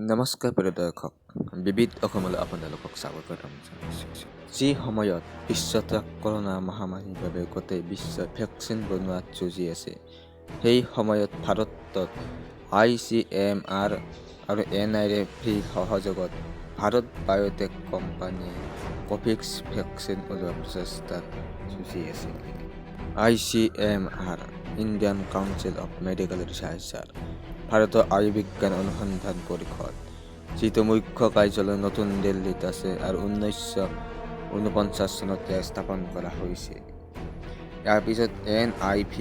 নমস্কাৰ প্ৰিয় দৰ্শক, বিবিধ অসমলৈ আপোনালোকক স্বাগতম জনাইছোঁ। যি সময়ত বিশ্বত কৰোনা মহামাৰীৰ বাবে গোটেই বিশ্বই ভেকচিন বনোৱাত যুঁজি আছে, সেই সময়ত ভাৰতত ICMR আৰু NIAIDৰ সহযোগত ভাৰত বায়'টেক কোম্পানীয়ে কোভেক্স ভেকচিন উলিওৱাৰ প্ৰচেষ্টাত যুঁজি আছে। ICMR Indian council of medical ৰিচাৰ্চাৰ, ভাৰতৰ আয়ুৰ্বিজ্ঞান অনুসন্ধান পৰিষদ, যিটো মুখ্য কাৰ্যালয় নতুন দিল্লীত আছে আৰু 1949 চনত স্থাপন কৰা হৈছিল। ইয়াৰ পিছত NIV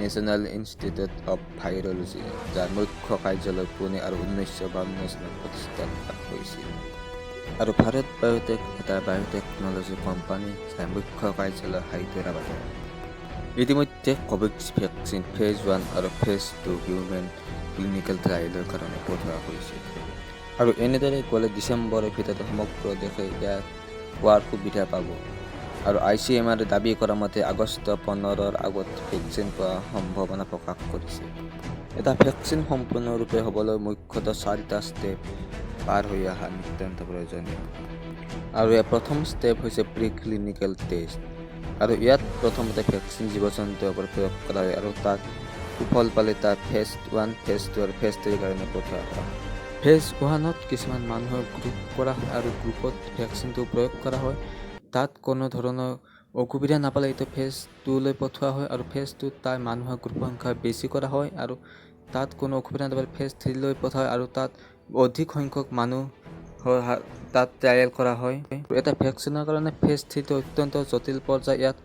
নেশ্যনেল ইনষ্টিটিউট অফ ভাইৰলজি, যাৰ মুখ্য কাৰ্যালয় পুনে আৰু 1952 চনত প্ৰতিষ্ঠা হৈছিল। আৰু ভাৰত বায়'টেক এটা বায়'টেকনলজি কোম্পানী, যাৰ মুখ্য কাৰ্যালয় হায়দৰাবাদত। ইতিমধ্যে কোভেক্স ভেকচিন ফেজ 1 আৰু ফেজ 2 হিউমেন ক্লিনিকেল ট্ৰায়েলৰ কাৰণে পঠোৱা হৈছিল। আৰু এনেদৰে গ'লে ডিচেম্বৰৰ ভিতৰত সমগ্ৰ দেশে ইয়াক পোৱাৰ সুবিধা পাব। আৰু ICMR দাবী কৰা মতে আগষ্ট 15ৰ আগত ভেকচিন পোৱাৰ সম্ভাৱনা প্ৰকাশ কৰিছে। এটা ভেকচিন সম্পূৰ্ণৰূপে হ'বলৈ মুখ্যতঃ 4টা ষ্টেপ পাৰ হৈ অহা নিতান্ত প্ৰয়োজনীয়। আৰু ইয়াৰ প্ৰথম ষ্টেপ হৈছে প্ৰি ক্লিনিকেল টেষ্ট। আৰু ইয়াত প্ৰথমতে ভেকচিন জীৱ-জন্তুৰ ওপৰত প্ৰয়োগ কৰা হয় আৰু তাত সুফল পালে তাক ফেজ 1, ফেজ 2 আৰু ফেজ 3 কাৰণে পঠোৱা হয়। ফেজ 1ত কিছুমান মানুহক গ্ৰুপ কৰা হয় আৰু গ্ৰুপত ভেকচিনটো প্ৰয়োগ কৰা হয়। তাত কোনো ধৰণৰ অসুবিধা নাপালে এইটো ফেজ 2লৈ পঠোৱা হয় আৰু ফেজ 2ত তাৰ মানুহৰ গ্ৰুপৰ সংখ্যা বেছি কৰা হয় আৰু তাত কোনো অসুবিধা নাপালে ফেজ 3লৈ পঠোৱা হয় আৰু তাত অধিক সংখ্যক মানুহ তাত ট্ৰায়েল কৰা হয়। এটা ভেকচিনৰ কাৰণে ফেজ 3টো অত্যন্ত জটিল পৰ্যায়। ইয়াত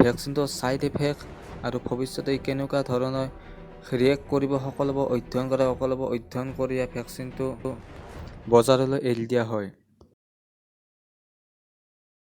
ভেকচিনটোৰ ছাইড ইফেক্ট আৰু ভৱিষ্যতে কেনেকুৱা ধৰণৰ ৰিয়েক্ট কৰিব সকলোবোৰ অধ্যয়ন কৰি ভেকচিনটো বজাৰলৈ এৰি দিয়া হয়।